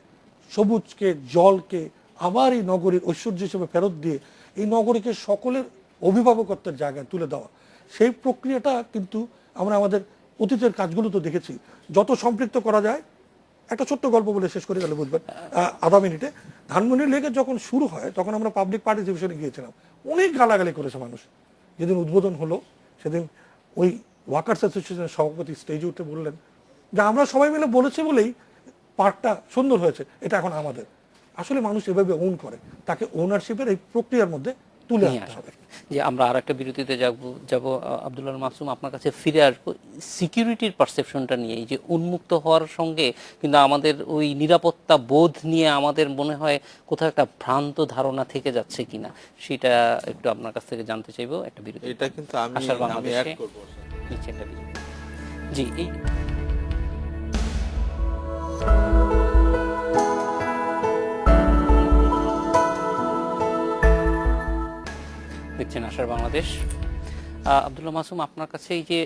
সবুজকে জলকে আবার এই নগরীর ঐশ্বর্য হিসেবে ফেরত দিয়ে এই নগরীকে সকলের অভিভাবকত্বের জায়গায় তুলে দেওয়া, সেই প্রক্রিয়াটা কিন্তু আমরা আমাদের অতীতের কাজগুলো তো দেখেছি। যত সম্পৃক্ত করা যায়, একটা ছোট্ট গল্প বলে শেষ করে গেলে বুঝবেন আধা মিনিটে। ধানমন্ডি লেকে যখন শুরু হয় তখন আমরা পাবলিক পার্টিসিপেশনে গিয়েছিলাম, অনেক গালাগালি করেছে মানুষ। যেদিন উদ্বোধন হলো সেদিন ওই ওয়ার্কার্স অ্যাসোসিয়েশনের সভাপতি স্টেজে উঠে বললেন যে আমরা সবাই মিলে বলেছি বলেই পার্কটা সুন্দর হয়েছে, এটা এখন আমাদের। আসলে মানুষ এভাবে ওন করে, তাকে ওনারশিপের এই প্রক্রিয়ার মধ্যে তুলে আনতে হবে।
যে আমরা আর একটা বিরতিতে যাব আব্দুল্লাহ মাসুম, আপনার কাছে ফিরে আসবো সিকিউরিটির পারসেপশনটা নিয়ে। এই যে উন্মুক্ত হওয়ার সঙ্গে কিন্তু আমাদের ওই নিরাপত্তা বোধ নিয়ে আমাদের মনে হয় কোথাও একটা ভ্রান্ত ধারণা থেকে যাচ্ছে কিনা, সেটা একটু আপনার কাছ থেকে জানতে চাইবো। একটা বিরতি,
এটা কিন্তু আমি অ্যাড করব
নিচে একটা বিরতি। জি, এই দেখছেন আশার বাংলাদেশ। আব্দুল্লাহ মাসুম, আপনার কাছে এই যে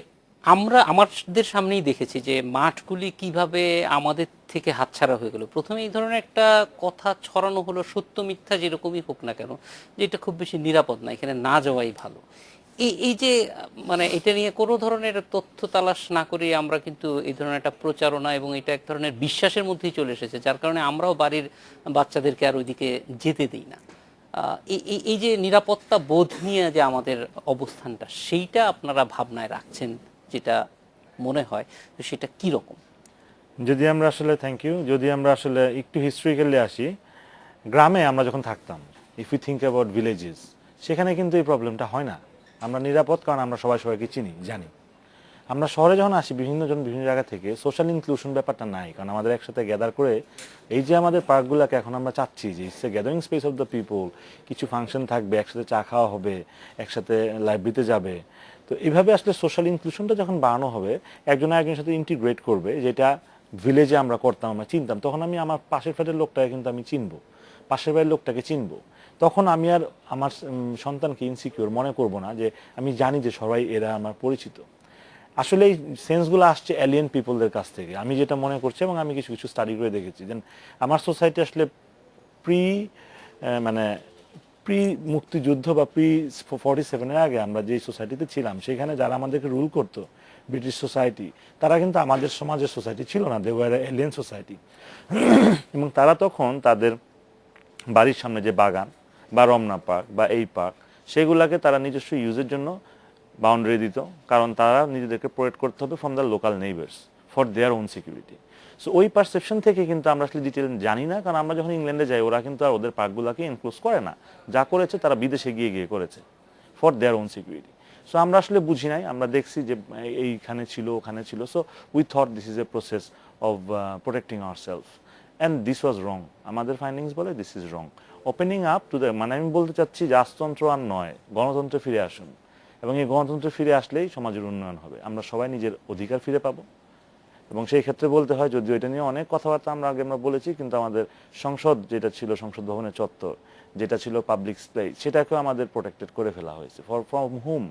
আমরা আমাদের সামনেই দেখেছি যে মাঠগুলি কিভাবে আমাদের থেকে হাতছাড়া হয়ে গেল। প্রথমে এই ধরনের একটা কথা ছড়ানো হলো, সত্য মিথ্যা যেরকমই হোক না কেন, যে এটা খুব বেশি নিরাপদ না, এখানে না যাওয়াই ভালো। এই যে মানে এটা নিয়ে কোনো ধরনের তথ্য তালাশ না করে আমরা কিন্তু এই ধরনের একটা প্রচারণা এবং এটা এক ধরনের বিশ্বাসের মধ্যেই চলে এসেছে, যার কারণে আমরাও বাড়ির বাচ্চাদেরকে আর ওইদিকে যেতে দিই না। এই যে নিরাপত্তা বোধ নিয়ে যে আমাদের অবস্থানটা, সেইটা আপনারা ভাবনায় রাখছেন যেটা মনে হয়, তো সেটা কি রকম?
যদি আমরা আসলে থ্যাংক ইউ, যদি আমরা আসলে একটু হিস্ট্রিক্যালি আসি, গ্রামে আমরা যখন থাকতাম, if you think about villages, সেখানে কিন্তু এই প্রবলেমটা হয় না। আমরা নিরাপদ, কারণ আমরা সবাই সবাইকে চিনি, জানি। আমরা শহরে যখন আসি বিভিন্ন জায়গা থেকে, সোশ্যাল ইনক্লুশন ব্যাপারটা নাই, কারণ আমাদের একসাথে গ্যাদার করে এই যে আমাদের পার্কগুলোকে এখন আমরা চাচ্ছি যে it's a gathering space of the people, কিছু ফাংশন থাকবে, একসাথে চা খাওয়া হবে, একসাথে লাইব্রেরিতে যাবে। তো এইভাবে আসলে সোশ্যাল ইনক্লুশনটা যখন বাড়ানো হবে, একজন একজনের সাথে ইন্টিগ্রেট করবে, যেটা ভিলেজে আমরা করতাম, আমরা চিনতাম, তখন আমি আমার পাশের ফ্ল্যাটের লোকটাকে কিন্তু আমি চিনবো, পাশের বাড়ির লোকটাকে চিনবো। তখন আমি আর আমার সন্তানকে ইনসিকিউর মনে করব না, যে আমি জানি যে সবাই এরা আমার পরিচিত। আসলে এই সেন্সগুলো আসছে এলিয়েন পিপলদের কাছ থেকে, আমি যেটা মনে করছি, এবং আমি কিছু কিছু স্টাডি করে দেখেছি যে আমার সোসাইটি আসলে মানে প্রি মুক্তিযুদ্ধ বা প্রি 47-এর আগে আমরা যে সোসাইটিতে ছিলাম, সেখানে যারা আমাদেরকে রুল করতো, ব্রিটিশ সোসাইটি, তারা কিন্তু আমাদের সমাজের সোসাইটি ছিল না, দে ওয়ার এলিয়েন সোসাইটি। এবং তারা তখন তাদের বাড়ির সামনে যে বাগান বা রমনা পার্ক বা এই পার্ক, সেগুলাকে তারা নিজস্ব ইউজের জন্য বাউন্ডারি দিত, কারণ তারা নিজেদেরকে প্রোটেক্ট করতে হবে from the local neighbours for their own security. So ওই পারসেপশন থেকে কিন্তু আমরা আসলে ডিটেল জানি না, কারণ আমরা যখন ইংল্যান্ডে যাই, ওরা কিন্তু আর ওদের পার্কগুলোকে ইনক্লুজ করে না, যা করেছে তারা বিদেশে গিয়ে করেছে for their own security. So আমরা আসলে বুঝি নাই, আমরা দেখছি যে এইখানে ছিল, ওখানে ছিল। So we thought this is a process of protecting our self, and this was wrong. আমাদের ফাইন্ডিংস বলে this is wrong. Opening up to the, মানে আমি বলতে চাচ্ছি রাজতন্ত্র আর নয়, গণতন্ত্রে ফিরে আসুন, এবং এই গণতন্ত্রে ফিরে আসলেই সমাজের উন্নয়ন হবে, আমরা সবাই নিজের অধিকার ফিরে পাবো। এবং সেই ক্ষেত্রে বলতে হয়, যদিও এটা নিয়ে অনেক কথাবার্তা আমরা বলেছি, কিন্তু আমাদের সংসদ যেটা ছিল, সংসদ ভবনের চত্বর যেটা ছিল পাবলিক স্পেস, সেটাকেও আমাদের প্রোটেক্টেড করে ফেলা হয়েছে। ফ্রম হুম?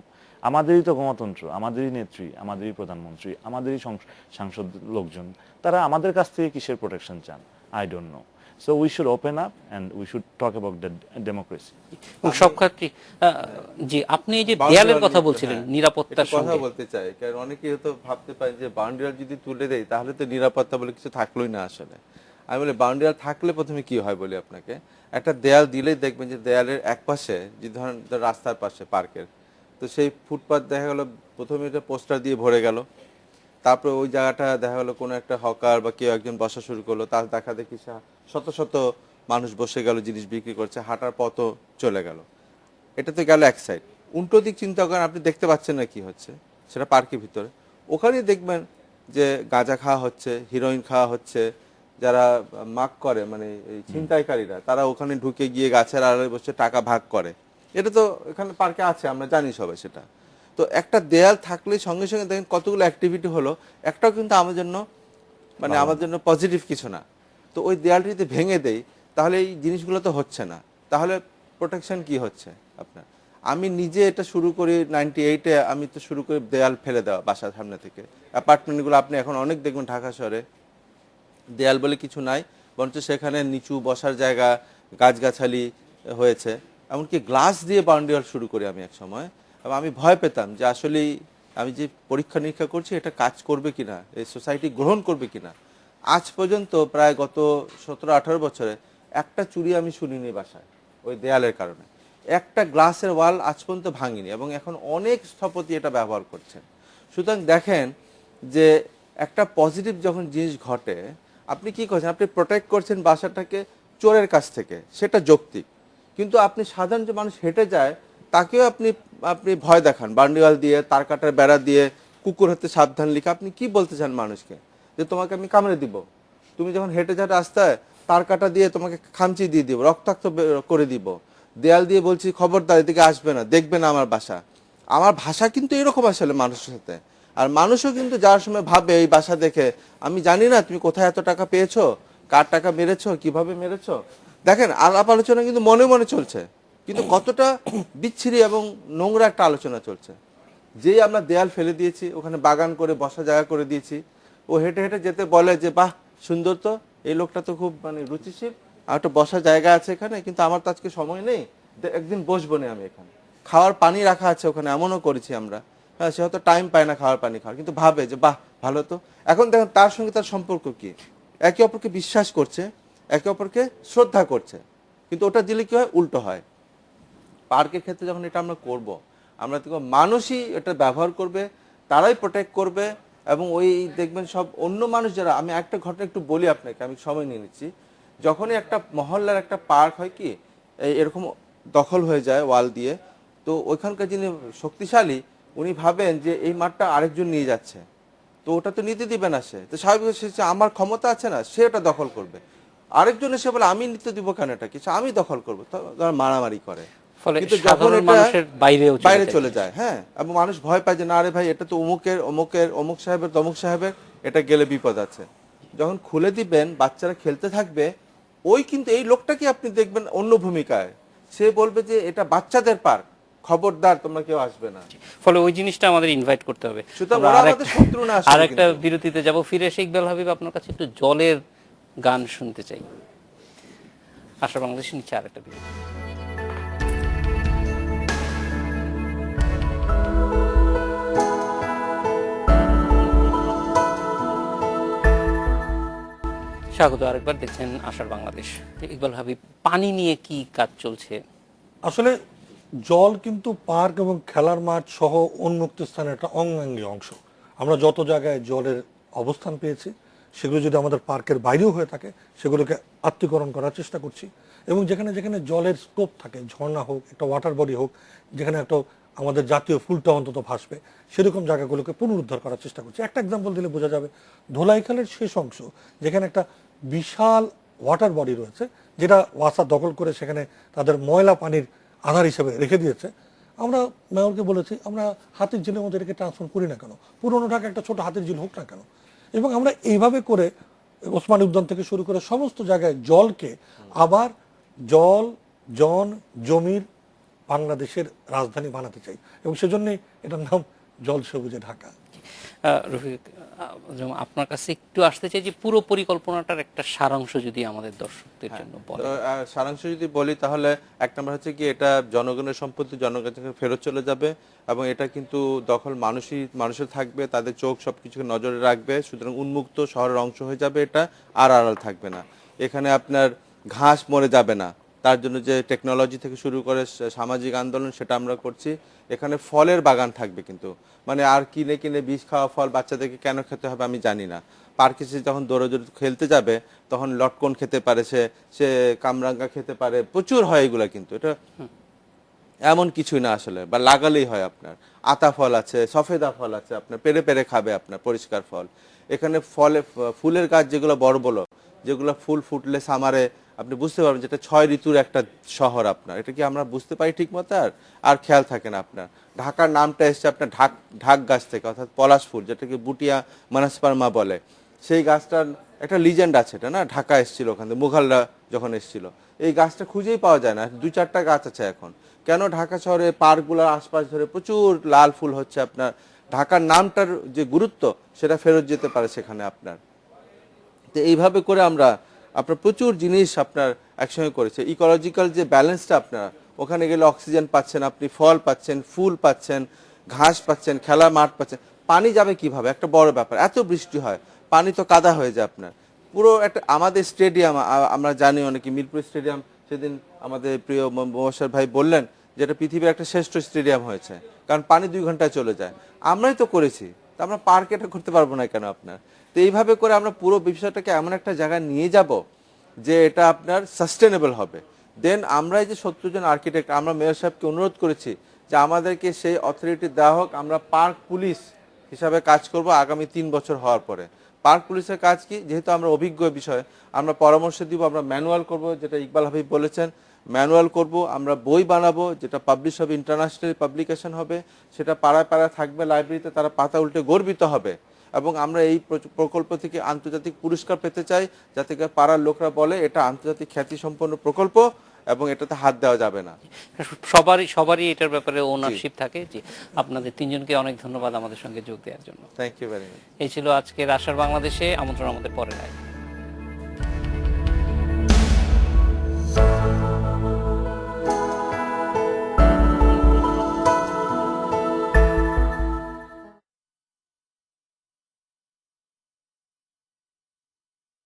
আমাদেরই তো গণতন্ত্র, আমাদেরই নেত্রী, আমাদেরই প্রধানমন্ত্রী, আমাদেরই সাংসদ লোকজন, তারা আমাদের কাছ থেকে কিসের প্রোটেকশন চান? I don't know. So we should open up and we should talk about the democracy.
সব ক্ষেত্রে জি, আপনি এই যে দেয়ালের কথা বলছিলেন, নিরাপত্তার
কথা
সঙ্গে
বলতে চাই, কারণ অনেকেই হয়তো ভাবতে পারে যে বাউন্ডারি যদি তুলে দেয় তাহলে তো নিরাপত্তা বলে কিছু থাকলোই না। আসলে আমি বলি বাউন্ডারি থাকলে প্রথমে কি হয় বলি আপনাকে, একটা দেয়াল দিলেই দেখবেন যে দেয়ালের এক পাশে, যে ধরেন রাস্তার পাশে পার্কের, তো সেই ফুটপাথ দেখা গেল প্রথমে এটা পোস্টার দিয়ে ভরে গেল, তারপরে ওই জায়গাটা দেখা গেলো কোনো একটা হকার বা কেউ একজন বসা শুরু করলো, তার দেখা দেখি শত শত মানুষ বসে গেল, জিনিস বিক্রি করছে, হাঁটার পথও চলে গেল। এটা তো গেল এক সাইড। উল্টো দিক চিন্তা করেন, আপনি দেখতে পাচ্ছেন না কি হচ্ছে, সেটা পার্কের ভিতরে। ওখানেই দেখবেন যে গাঁজা খাওয়া হচ্ছে, হিরোইন খাওয়া হচ্ছে, যারা মাগ করে মানে এই ছিনতাইকারীরা, তারা ওখানে ঢুকে গিয়ে গাছের আড়ালে বসে টাকা ভাগ করে। এটা তো এখানে পার্কে আছে, আমরা জানি সবাই সেটা। তো একটা দেয়াল থাকলে সঙ্গে সঙ্গে দেখেন কতগুলো অ্যাক্টিভিটি হলো, একটাও কিন্তু আমার জন্য মানে আমার জন্য পজিটিভ কিছু না। তো ওই দেয়ালটি যদি ভেঙে দেই তাহলে এই জিনিসগুলো তো হচ্ছে না, তাহলে প্রোটেকশন কি হচ্ছে আপনার? আমি নিজে এটা শুরু করি 98-এ, আমি তো শুরু করি দেয়াল ফেলে দেওয়া বাসার সামনে থেকে। অ্যাপার্টমেন্টগুলো আপনি এখন অনেক দেখবেন ঢাকা শহরে দেয়াল বলে কিছু নাই, বরঞ্চ সেখানে নিচু বসার জায়গা, গাছগাছালি হয়েছে। এমনকি গ্লাস দিয়ে বাউন্ডারি ওয়াল শুরু করি আমি এক সময়, এবং আমি ভয় পেতাম যে আসলেই আমি যে পরীক্ষা নিরীক্ষা করছি এটা কাজ করবে কিনা, এই সোসাইটি গ্রহণ করবে কিনা। আজ পর্যন্ত প্রায় গত 17-18 বছরে একটা চুরি আমি শুনিনি বাসায় ওই দেয়ালের কারণে। একটা গ্লাসের ওয়াল আজ পর্যন্ত ভাঙিনি, এবং এখন অনেক স্থপতি এটা ব্যবহার করছেন। সুতরাং দেখেন যে একটা পজিটিভ যখন জিনিস ঘটে, আপনি কি করছেন, আপনি প্রোটেক্ট করছেন বাসাটাকে চোরের কাছ থেকে, সেটা যৌক্তিক। কিন্তু আপনি সাধারণ যে মানুষ হেঁটে যায় তাকেও আপনি আপনি ভয় দেখান, বান্ডিওয়াল দিয়ে, তার কাটার বেড়া দিয়ে, কুকুর হাতে সাবধান লিখে। আপনি কি বলতে চান মানুষকে, যে তোমাকে আমি কামড়ে দিব? তুমি যখন হেঁটে যাও রাস্তায়, তার কাটা দিয়ে তোমাকে খামচি দিয়ে দিব, রক্তাক্ত করে দিব। দেয়াল দিয়ে বলছি খবরদার এদিকে আসবে না, দেখবে না আমার বাসা। আমার ভাষা কিন্তু এরকম আসলে মানুষের সাথে। আর মানুষও কিন্তু যাওয়ার সময় ভাবে এই বাসা দেখে, আমি জানি না তুমি কোথায় এত টাকা পেয়েছো, কার টাকা মেরেছো, কিভাবে মেরেছো। দেখেন আলাপ আলোচনা কিন্তু মনে মনে চলছে, কিন্তু কতটা বিচ্ছিরি এবং নোংরা একটা আলোচনা চলছে। যেই আমরা দেয়াল ফেলে দিয়েছি, ওখানে বাগান করে বসা জায়গা করে দিয়েছি, ও হেঁটে হেঁটে যেতে বলে যে বাহ সুন্দর তো, এই লোকটা তো খুব মানে রুচিশীল, আর একটা বসার জায়গা আছে এখানে, কিন্তু আমার তো আজকে সময় নেই, একদিন বসবো না আমি এখানে। খাওয়ার পানি রাখা আছে ওখানে, এমনও করেছি আমরা। হ্যাঁ, সে হয়তো টাইম পায় না খাওয়ার পানি খাওয়ার, কিন্তু ভাবে যে বাহ ভালো তো। এখন দেখেন তার সঙ্গে তার সম্পর্ক কি, একে অপরকে বিশ্বাস করছে, একে অপরকে শ্রদ্ধা করছে। কিন্তু ওটা দিলে কি হয়, উল্টো হয়। পার্কের ক্ষেত্রে যখন এটা আমরা করব, আমরা দেখব মানুষই এটা ব্যবহার করবে, তারাই প্রোটেক্ট করবে। এবং ওই দেখবেন সব অন্য মানুষ যারা, আমি একটা ঘটনা একটু বলি আপনাকে, আমি সময় নিয়ে নিচ্ছি। যখনই একটা মহল্লার একটা পার্ক হয় কি এরকম দখল হয়ে যায় ওয়াল দিয়ে, তো ওইখানকার যিনি শক্তিশালী উনি ভাবেন যে এই মাঠটা আরেকজন নিয়ে যাচ্ছে, তো ওটা তো নিতে দিবে না সে, তো স্বাভাবিক সে আমার ক্ষমতা আছে না, সে ওটা দখল করবে। আরেকজন এসে বলে আমি নিতে দিব কেন, এটা কিছু আমি দখল করবো, তো তারা মারামারি করে।
ফলে
কিন্তু যখন
সাধারণ
এটা
মানুষের বাইরেও
বাইরে চলে যায়, হ্যাঁ, এবং মানুষ ভয় পায় যে না রে ভাই এটা তো অমুকের অমুকের অমুক সাহেবের তমুক সাহেবের, এটা গেলে বিপদ আছে। যখন খুলে দিবেন বাচ্চারা খেলতে থাকবে, ওই কিন্তু এই লোকটাকে আপনি দেখবেন অন্য ভূমিকায়, সে বলবে যে এটা বাচ্চাদের পার্ক, খবরদার তোমরা কেউ আসবে না।
ফলে ওই জিনিসটা আমাদের ইনভাইট করতে হবে।
সুতরাং
আমরা
ওরা
আরেকটা-
আমাদের শত্রু না আসলে
আরেকটা
কিন্তু।
বিরতিতে যাব, ফিরে এসে ইকবাল হাবিব আপনার কাছে একটু জলের গান শুনতে চাই। আশা বাংলাদেশ নিচ্ছে আরেকটা বিরতি। স্বাগত আরেকবার, দেখছেন আশার বাংলাদেশ। ইকবাল হাবিব, পানি নিয়ে কি কাজ চলছে?
আসলে জল কিন্তু পার্ক এবং খেলার মাঠ সহ উন্মুক্ত স্থানের একটা অঙ্গাঙ্গী অংশ। আমরা যত জায়গায় জলের অবস্থান পেয়েছি, সেগুলো যদি আমাদের পার্কের বাইরেও হয়ে থাকে, সেগুলোকে আত্মীকরণ করার চেষ্টা করছি। এবং যেখানে যেখানে জলের স্টোপ থাকে, ঝর্ণা হোক, একটা ওয়াটার বডি হোক, যেখানে একটা আমাদের জাতীয় ফুলটা অন্তত ভাসবে, সেরকম জায়গাগুলোকে পুনরুদ্ধার করার চেষ্টা করছি। একটা এক্সাম্পল দিলে বোঝা যাবে, ধোলাইখালের শেষ অংশ, যেখানে একটা বিশাল ওয়াটার বডি রয়েছে, যেটা ওয়াসা দখল করে সেখানে তাদের ময়লা পানির আধার হিসেবে রেখে দিয়েছে। আমরা মেয়রকে বলেছি আমরা হাতির ঝিলের মধ্যে এটাকে ট্রান্সফার করি না কেন, পুরোনো ঢাকা একটা ছোট হাতির ঝিল হোক না কেন। এবং আমরা এইভাবে করে ওসমানী উদ্যান থেকে শুরু করে সমস্ত জায়গায় জলকে আবার জল জন জমির বাংলাদেশের রাজধানী বানাতে চাই, এবং সেজন্যই এটার নাম জল সবুজে ঢাকা।
রফিক, যেমন আপনার কাছে একটু আসতে চাই যে পুরো পরিকল্পনাটার একটা সারাংশ যদি আমাদের দর্শকদের জন্য বলেন।
তো, সারাংশ যদি বলি তাহলে এক নম্বর হচ্ছে কি, এটা জনগণের সম্পত্তি, জনগণের ফেরত চলে যাবে, এবং এটা কিন্তু দখল মানুষের থাকবে, তাদের চোখ সবকিছুকে নজরে রাখবে। সুতরাং উন্মুক্ত শহরের অংশ হয়ে যাবে এটা, আর আড়াল থাকবে না। এখানে আপনার ঘাস মরে যাবে না, তার জন্য যে টেকনোলজি থেকে শুরু করে সামাজিক আন্দোলন সেটা আমরা করছি। এখানে ফলের বাগান থাকবে, কিন্তু মানে আর কিনে কিনে বীজ খাওয়া ফল বাচ্চাদেরকে কেন খেতে হবে আমি জানি না। পার্কে সে যখন দৌড়ে খেলতে যাবে তখন লটকন খেতে পারে, সে কামরাঙ্গা খেতে পারে, প্রচুর হয় এগুলা। কিন্তু এটা এমন কিছুই না আসলে, বা লাগালেই হয় আপনার। আতা ফল আছে, সফেদা ফল আছে, আপনার পেরে পেরে খাবে আপনার পরিষ্কার ফল। এখানে ফুলের গাছ যেগুলো বড় বড়, যেগুলো ফুল ফুটলে সামারে আপনি বুঝতে পারবেন যেটা 6 ঋতুর একটা শহর আপনার। এটা কি আমরা বুঝতে পারি ঠিক মতো? আর খেয়াল থাকে না আপনার। ঢাকার নামটা এসছে আপনার ঢাক গাছ থেকে, অর্থাৎ পলাশ ফুল, যেটাকে বুটিয়া মানাসপারমা বলে। সেই গাছটার একটা লিজেন্ড আছে, এটা না, ঢাকা এসেছিল ওখান থেকে মুঘলরা যখন এসেছিল। এই গাছটা খুঁজেই পাওয়া যায় না, 2-4টা গাছ আছে এখন। কেন? ঢাকা শহরে পার্কগুলোর আশপাশ ধরে প্রচুর লাল ফুল হচ্ছে আপনার। ঢাকার নামটার যে গুরুত্ব সেটা ফেরত যেতে পারে সেখানে আপনার। তো এইভাবে করে আমরা আপনার প্রচুর জিনিস আপনার একসঙ্গে করেছে। ইকোলজিক্যাল যে ব্যালেন্সটা আপনার, ওখানে গেলে অক্সিজেন পাচ্ছেন, আপনি ফল পাচ্ছেন, ফুল পাচ্ছেন, ঘাস পাচ্ছেন, খেলার মাঠ পাচ্ছেন। পানি যাবে কিভাবে? একটা বড় ব্যাপার। এত বৃষ্টি হয়, পানি তো কাদা হয়ে যায় আপনার। পুরো একটা আমাদের স্টেডিয়াম, আমরা জানি অনেকে মিরপুর স্টেডিয়াম, সেদিন আমাদের প্রিয় মোবাশ্বের ভাই বললেন যেটা পৃথিবীর একটা শ্রেষ্ঠ স্টেডিয়াম হয়েছে, কারণ পানি 2 ঘন্টায় চলে যায়। আমরাই তো করেছি, তা আমরা পার্কে এটা করতে পারবো না কেন আপনার? তো এইভাবে করে আমরা পুরো বিষয়টাকে এমন একটা জায়গায় নিয়ে যাব যে এটা আপনার সাস্টেনেবল হবে। দেন আমরা এই যে 70 জন আর্কিটেক্ট, আমরা মেয়র সাহেবকে অনুরোধ করেছি যে আমাদেরকে সেই অথরিটি দেওয়া হোক, আমরা পার্ক পুলিশ হিসাবে কাজ করব আগামী 3 বছর হওয়ার পরে। পার্ক পুলিশের কাজ কি? যেহেতু আমরা অভিজ্ঞ বিষয়, আমরা পরামর্শ দিব, আমরা ম্যানুয়াল করব, যেটা ইকবাল হাবিব বলেছেন, ম্যানুয়াল করব, আমরা বই বানাবো, যেটা পাবলিশ হবে, ইন্টারন্যাশনাল পাবলিকেশন হবে, সেটা পাড়ায় পাড়ায় থাকবে, লাইব্রেরিতে তারা পাতা উল্টে গর্বিত হবে। এবং আমরা এই প্রকল্প থেকে আন্তর্জাতিক পুরস্কার পেতে চাই, যাতে করে পাড়ার লোকরা বলে এটা আন্তর্জাতিক খ্যাতিসম্পন্ন প্রকল্প এবং এটাতে হাত দেওয়া যাবে না।
সবারই এটার ব্যাপারে ওনারশিপ থাকে। জি, আপনাদের 3জনকে অনেক ধন্যবাদ আমাদের সঙ্গে যোগ দেওয়ার জন্য।
Thank you very much.
এই ছিল আজকের আশার বাংলাদেশে। আমন্ত্রণ আমাদের পরে নাই।